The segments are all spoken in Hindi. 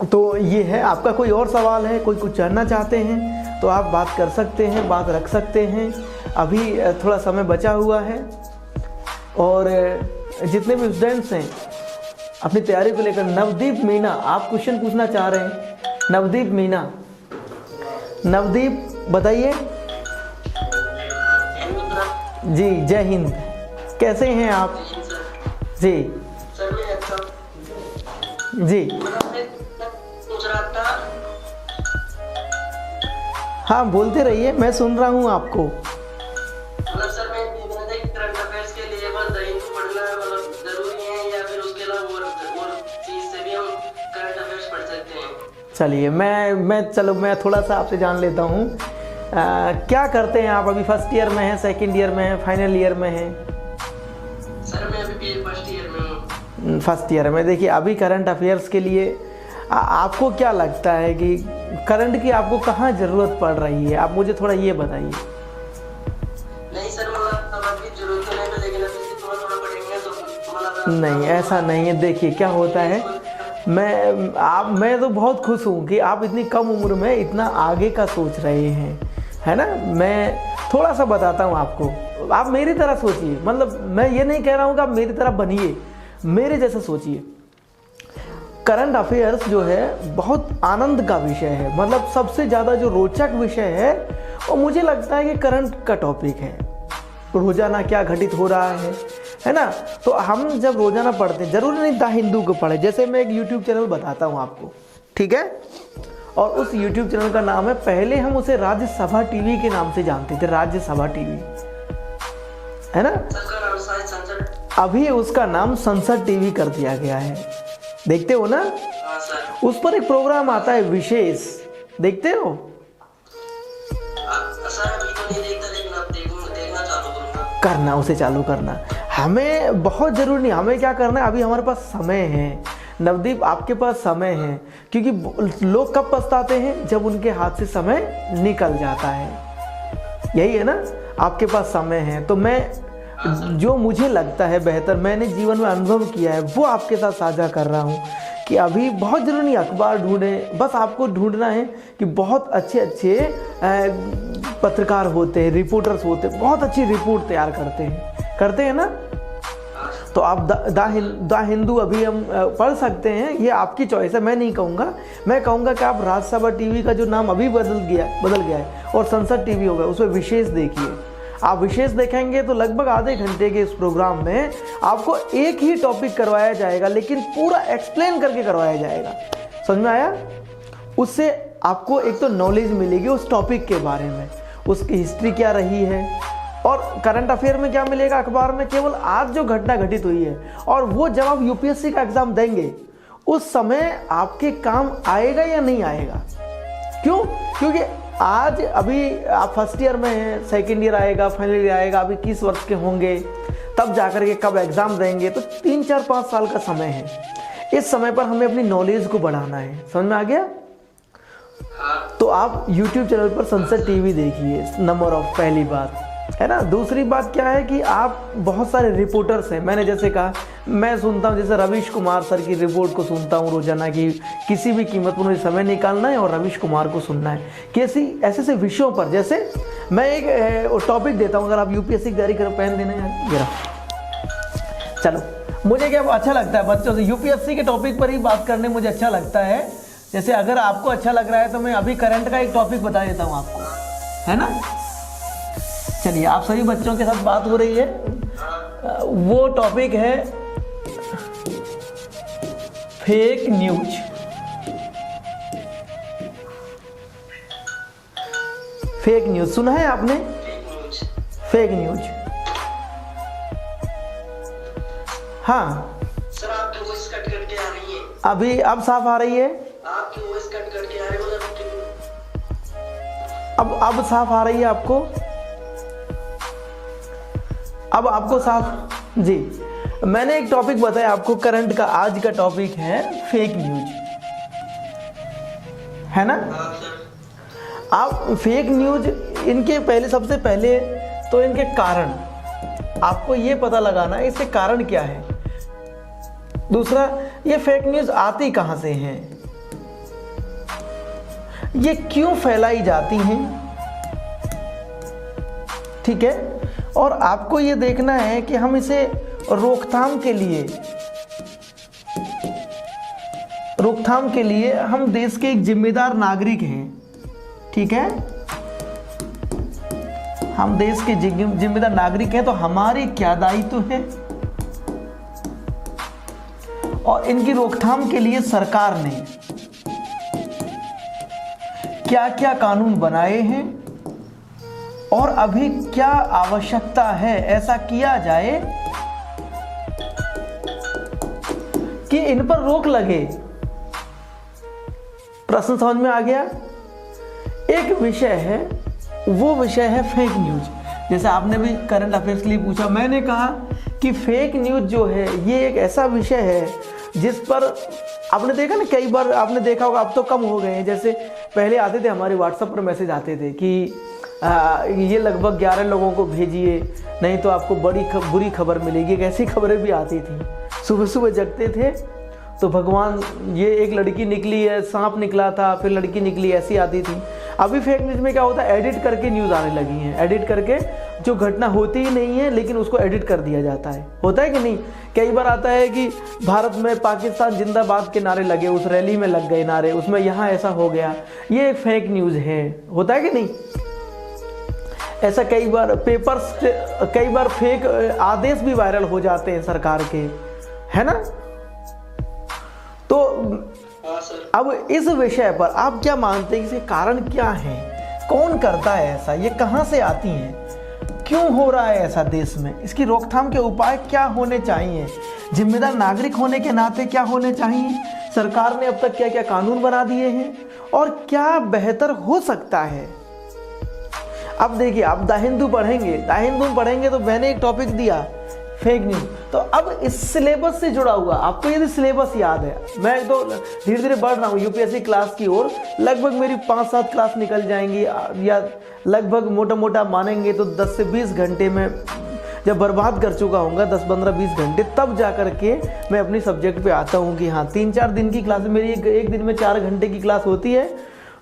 तो ये है। आपका कोई और सवाल है, कोई कुछ जानना चाहते हैं तो आप बात कर सकते हैं, बात रख सकते हैं। अभी थोड़ा समय बचा हुआ है और जितने भी स्टूडेंट्स हैं अपनी तैयारी को लेकर। नवदीप मीना, आप क्वेश्चन पूछना चाह रहे हैं? नवदीप मीना, नवदीप बताइए जी। जय हिंद, कैसे हैं आप? जी जी हाँ, बोलते रहिए, मैं सुन रहा हूँ आपको। मतलब सर मैं करंट अफेयर्स के लिए बस द हिंदू पढ़ना मतलब जरूरी है या फिर उसके अलावा और चीज से भी हम करंट अफेयर्स पढ़ सकते हैं? चलिए मैं थोड़ा सा आपसे जान लेता हूँ। क्या करते हैं आप? अभी फर्स्ट ईयर में हैं, सेकंड ईयर में हैं, फाइनल ईयर में हैं? सर मैं अभी फर्स्ट ईयर में हूँ। फर्स्ट ईयर में। देखिए अभी करंट अफेयर्स के लिए आपको क्या लगता है कि करंट की आपको कहाँ ज़रूरत पड़ रही है? आप मुझे थोड़ा ये बताइए। नहीं सर, मतलब अभी जरूरत तो नहीं, लेकिन अभी से थोड़ा थोड़ा पढ़ेंगे तो मतलब नहीं, ऐसा नहीं है। देखिए क्या होता है, मैं तो बहुत खुश हूँ कि आप इतनी कम उम्र में इतना आगे का सोच रहे हैं, है ना। मैं थोड़ा सा बताता हूँ आपको, आप मेरी तरह सोचिए। मतलब मैं ये नहीं कह रहा हूँ कि आप मेरी तरह बनिए, मेरे जैसा सोचिए। करंट अफेयर्स जो है बहुत आनंद का विषय है। मतलब सबसे ज़्यादा जो रोचक विषय है वो मुझे लगता है कि करंट का टॉपिक है। रोज़ाना क्या घटित हो रहा है ना। तो हम जब रोज़ाना पढ़ते हैं, ज़रूरी नहीं द हिंदू को पढ़े। जैसे मैं एक यूट्यूब चैनल बताता हूँ आपको, ठीक है। और उस यूट्यूब चैनल का नाम है, पहले हम उसे राज्यसभा टीवी के नाम से जानते थे, राज्यसभा टीवी, है ना। अभी उसका नाम संसद टीवी कर दिया गया है। देखते हो ना, उस पर एक प्रोग्राम आता है विशेष, देखते हो? करना, उसे चालू करना। हमें बहुत ज़रूरी नहीं, हमें क्या करना है, अभी हमारे पास समय है। नवदीप आपके पास समय है, क्योंकि लोग कब पछताते हैं? जब उनके हाथ से समय निकल जाता है। यही है ना, आपके पास समय है। तो मैं जो मुझे लगता है बेहतर, मैंने जीवन में अनुभव किया है, वो आपके साथ साझा कर रहा हूँ। कि अभी बहुत ज़रूरी नहीं अखबार ढूंढें, बस आपको ढूंढना है कि बहुत अच्छे अच्छे पत्रकार होते हैं, रिपोर्टर्स होते हैं, बहुत अच्छी रिपोर्ट तैयार करते हैं ना। तो आप द हिंदू अभी हम पढ़ सकते हैं, ये आपकी चॉइस है। मैं नहीं कहूँगा, मैं कहूँगा कि आप राज्यसभा टीवी का जो नाम अभी बदल गया है और संसद टीवी होगा, उसमें विशेष देखिए। आप विशेष देखेंगे तो लगभग आधे घंटे के इस प्रोग्राम में आपको एक ही टॉपिक करवाया जाएगा, लेकिन पूरा एक्सप्लेन करके करवाया जाएगा। समझ में आया? उससे आपको एक तो नॉलेज मिलेगी उस टॉपिक के बारे में, उसकी हिस्ट्री क्या रही है। और करंट अफेयर में क्या मिलेगा? अखबार में केवल आज जो घटना घटित हुई है, और वो जब आप यूपीएससी का एग्जाम देंगे उस समय आपके काम आएगा या नहीं आएगा। क्यों? क्योंकि आज अभी आप फर्स्ट ईयर में हैं, सेकेंड ईयर आएगा, फाइनल ईयर आएगा, अभी 21 वर्ष के होंगे, तब जाकर के कब एग्ज़ाम देंगे। तो 3, 4, 5 साल का समय है। इस समय पर हमें अपनी नॉलेज को बढ़ाना है। समझ में आ गया? तो आप YouTube चैनल पर संसद टीवी देखिए, नंबर ऑफ, पहली बात है ना। दूसरी बात क्या है कि आप बहुत सारे रिपोर्टर्स हैं। मैंने जैसे कहा, मैं सुनता हूँ, जैसे रवीश कुमार सर की रिपोर्ट को सुनता हूँ रोजाना की किसी भी कीमत पर मुझे समय निकालना है और रवीश कुमार को सुनना है। कैसी ऐसे विषयों पर, जैसे मैं एक टॉपिक देता हूँ, अगर आप यूपीएससी की तैयारी करो, पहन देना यार गिरा। चलो, मुझे क्या अच्छा लगता है बच्चों से यूपीएससी के टॉपिक पर ही बात करने मुझे अच्छा लगता है। जैसे अगर आपको अच्छा लग रहा है तो मैं अभी करंट का एक टॉपिक बता देता हूँ आपको, है ना। चलिए, आप सभी बच्चों के साथ बात हो रही है। वो टॉपिक है फेक न्यूज। फेक न्यूज सुना है आपने? फेक न्यूज, हाँ। सर आपकी वॉइस कट करके आ रही है। अभी अब साफ आ रही है? आपकी वॉइस कट करके आ रही है। अब साफ आ रही है आपको? अब आपको साफ? जी, मैंने एक टॉपिक बताया आपको करंट का। आज का टॉपिक है फेक न्यूज, है ना। आप फेक न्यूज, इनके पहले, सबसे पहले तो इनके कारण आपको ये पता लगाना है, इसके कारण क्या है। दूसरा, ये फेक न्यूज आती कहाँ से हैं, ये क्यों फैलाई जाती हैं, ठीक है। और आपको ये देखना है कि हम इसे रोकथाम के लिए हम देश के एक जिम्मेदार नागरिक हैं, ठीक है। हम देश के जिम्मेदार नागरिक हैं, तो हमारे क्या दायित्व है, और इनकी रोकथाम के लिए सरकार ने क्या क्या कानून बनाए हैं और अभी क्या आवश्यकता है ऐसा किया जाए कि इन पर रोक लगे। प्रश्न समझ में आ गया। एक विषय है, वो विषय है फेक न्यूज। जैसे आपने भी करंट अफेयर्स के लिए पूछा, मैंने कहा कि फेक न्यूज जो है ये एक ऐसा विषय है जिस पर आपने देखा ना, कई बार आपने देखा होगा, अब तो कम हो गए हैं। जैसे पहले आते थे, हमारे व्हाट्सएप पर मैसेज आते थे कि ये लगभग 11 लोगों को भेजिए, नहीं तो आपको बुरी खबर मिलेगी। ऐसी खबरें भी आती थी। सुबह सुबह जगते थे तो भगवान, ये एक लड़की निकली है, सांप निकला था, फिर लड़की निकली, ऐसी आती थी। अभी फेक न्यूज़ में क्या होता है, एडिट करके न्यूज़ आने लगी हैं। एडिट करके जो घटना होती ही नहीं है लेकिन उसको एडिट कर दिया जाता है। होता है कि नहीं? कई बार आता है कि भारत में पाकिस्तान जिंदाबाद के नारे लगे, उस रैली में लग गए नारे, उसमें यहाँ ऐसा हो गया। ये एक फेक न्यूज़ है। होता है कि नहीं? ऐसा कई बार पेपर्स, कई बार फेक आदेश भी वायरल हो जाते हैं सरकार के, है ना। तो अब इस विषय पर आप क्या मानते हैं, इसके कारण क्या है, कौन करता है ऐसा, ये कहाँ से आती हैं, क्यों हो रहा है ऐसा देश में, इसकी रोकथाम के उपाय क्या होने चाहिए, जिम्मेदार नागरिक होने के नाते क्या होने चाहिए, सरकार ने अब तक क्या क्या कानून बना दिए हैं और क्या बेहतर हो सकता है। अब देखिए, आप द हिंदू पढ़ेंगे तो मैंने एक टॉपिक दिया फेक न्यूज। तो अब इस सिलेबस से जुड़ा हुआ, आपको यदि सिलेबस याद है, मैं तो धीरे धीरे बढ़ रहा हूँ यूपीएससी क्लास की ओर, लगभग मेरी 5-7 क्लास निकल जाएंगी, या लगभग मोटा मानेंगे तो 10 से 20 घंटे में जब बर्बाद कर चुका हूँगा, 10, 15, 20 घंटे, तब जा कर के मैं अपनी सब्जेक्ट पे आता हूँ कि हाँ 3-4 दिन की क्लास, मेरी एक दिन में 4 घंटे की क्लास होती है,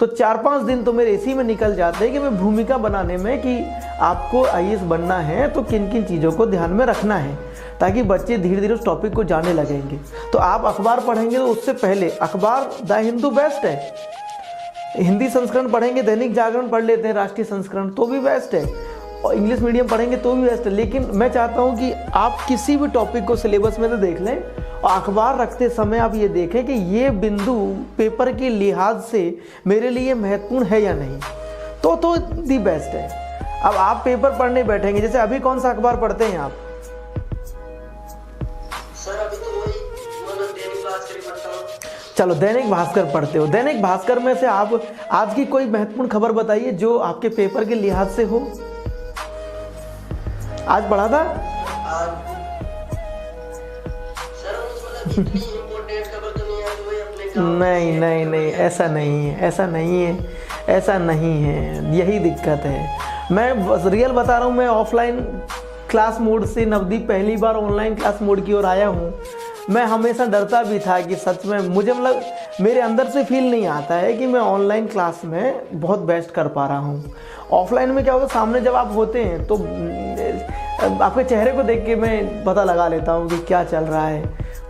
तो 4-5 दिन तो मेरे इसी में निकल जाते हैं कि मैं भूमिका बनाने में, कि आपको आईएएस बनना है तो किन किन चीज़ों को ध्यान में रखना है, ताकि बच्चे धीरे धीरे उस टॉपिक को जाने लगेंगे। तो आप अखबार पढ़ेंगे तो उससे पहले अखबार द हिंदू बेस्ट है, हिंदी संस्करण पढ़ेंगे, दैनिक जागरण पढ़ लेते हैं, राष्ट्रीय संस्करण, तो भी बेस्ट है, और इंग्लिश मीडियम पढ़ेंगे तो भी बेस्ट है। लेकिन मैं चाहता हूँ कि आप किसी भी टॉपिक को सिलेबस में से देख लें, और अखबार रखते समय आप ये देखें कि ये बिंदु पेपर के लिहाज से मेरे लिए महत्वपूर्ण है या नहीं, तो दी बेस्ट है। अब आप पेपर पढ़ने बैठेंगे, जैसे अभी कौन सा अखबार पढ़ते हैं आप? सर अभी तो वही मतलब दैनिक भास्कर ही पढ़ता हूँ। चलो दैनिक भास्कर पढ़ते हो। दैनिक भास्कर में से आप आज की कोई महत्वपूर्ण खबर बताइए जो आपके पेपर के लिहाज से हो। आज पढ़ा था सर, मतलब इतनी इम्पोर्टेंट खबर तो नहीं आई, वही अपने काम। नहीं, ऐसा नहीं है, यही दिक्कत है। मैं बस रियल बता रहा हूँ, मैं ऑफलाइन क्लास मोड से नवदीप पहली बार ऑनलाइन क्लास मोड की ओर आया हूँ। मैं हमेशा डरता भी था कि सच में मुझे, मतलब मेरे अंदर से फील नहीं आता है कि मैं ऑनलाइन क्लास में बहुत बेस्ट कर पा रहा हूँ। ऑफलाइन में क्या होता है, सामने जब आप होते हैं तो आपके चेहरे को देख के मैं पता लगा लेता हूँ कि क्या चल रहा है।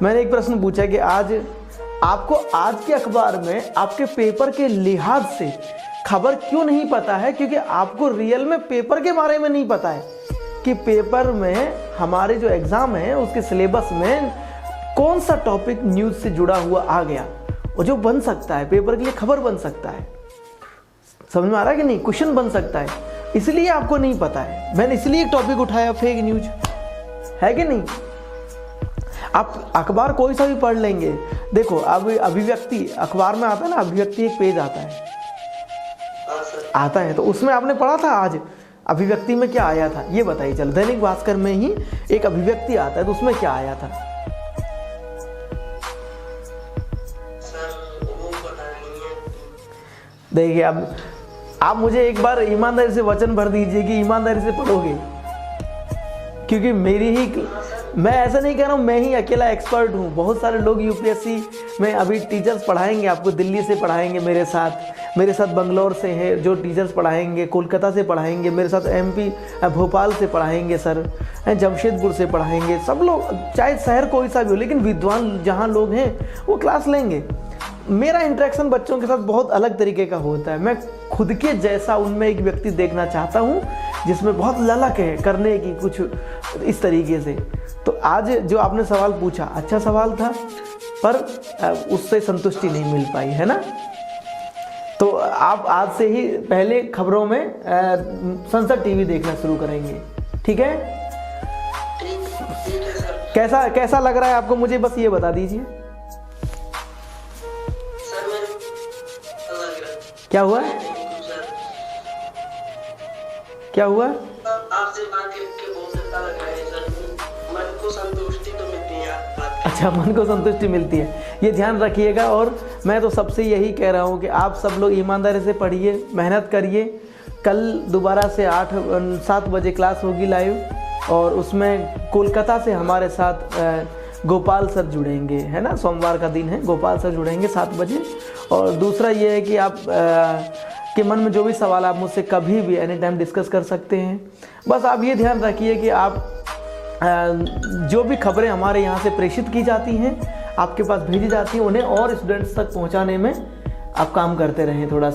मैंने एक प्रश्न पूछा कि आज आपको आज के अखबार में आपके पेपर के लिहाज से खबर क्यों नहीं पता है, क्योंकि आपको रियल में पेपर के बारे में नहीं पता है कि पेपर में हमारे जो एग्ज़ाम है उसके सिलेबस में कौन सा टॉपिक न्यूज़ से जुड़ा हुआ आ गया और जो बन सकता है पेपर के लिए, खबर बन सकता है। समझ में आ रहा है कि नहीं? क्वेश्चन बन सकता है, इसलिए आपको नहीं पता है। मैंने इसलिए एक टॉपिक उठाया, फेक न्यूज, है कि नहीं? आप अखबार कोई सा भी पढ़ लेंगे, देखो अब अभिव्यक्ति अखबार में आता है ना, अभिव्यक्ति एक पेज आता है, तो उसमें आपने पढ़ा था आज अभिव्यक्ति में क्या आया था, ये बताइए। चलो दैनिक भास्कर में ही एक अभिव्यक्ति आता है, तो उसमें क्या आया था? देखिए, अब आप मुझे एक बार ईमानदारी से वचन भर दीजिए कि ईमानदारी से पढ़ोगे, क्योंकि मेरी ही मैं ऐसा नहीं कह रहा हूँ मैं ही अकेला एक्सपर्ट हूँ, बहुत सारे लोग यूपीएससी में अभी टीचर्स पढ़ाएंगे आपको, दिल्ली से पढ़ाएंगे मेरे साथ बंगलौर से है जो टीचर्स पढ़ाएंगे, कोलकाता से पढ़ाएंगे मेरे साथ, एमपी भोपाल से पढ़ाएंगे सर, जमशेदपुर से पढ़ाएंगे, सब लोग चाहे शहर कोई सा भी हो, लेकिन विद्वान जहाँ लोग हैं वो क्लास लेंगे। मेरा इंटरेक्शन बच्चों के साथ बहुत अलग तरीके का होता है, मैं खुद के जैसा उनमें एक व्यक्ति देखना चाहता हूँ जिसमें बहुत ललक है करने की कुछ इस तरीके से। तो आज जो आपने सवाल पूछा अच्छा सवाल था, पर उससे संतुष्टि नहीं मिल पाई, है ना। तो आप आज से ही पहले खबरों में संसद टीवी देखना शुरू करेंगे, ठीक है। ठीक है सर। कैसा लग रहा है आपको, मुझे बस ये बता दीजिए। सर मैं अच्छा लग रहा है। क्या हुआ सर क्या हुआ? आपसे बात करके बहुत अच्छा लग रहा है सर, मन को संतुष्टि तो मिलती है आप बात करके। अच्छा, मन को संतुष्टि मिलती है, ये ध्यान रखिएगा। और मैं तो सबसे यही कह रहा हूँ कि आप सब लोग ईमानदारी से पढ़िए, मेहनत करिए। कल दोबारा से 7 बजे क्लास होगी लाइव, और उसमें कोलकाता से हमारे साथ गोपाल सर जुड़ेंगे, है ना, सोमवार का दिन है, गोपाल सर जुड़ेंगे 7 बजे। और दूसरा ये है कि आप के मन में जो भी सवाल आप मुझसे कभी भी एनी टाइम डिस्कस कर सकते हैं। बस आप ये ध्यान रखिए कि आप जो भी खबरें हमारे यहाँ से प्रेषित की जाती हैं, आपके पास भेजी जाती हैं, उन्हें और स्टूडेंट्स तक पहुँचाने में आप काम करते रहें थोड़ा सा।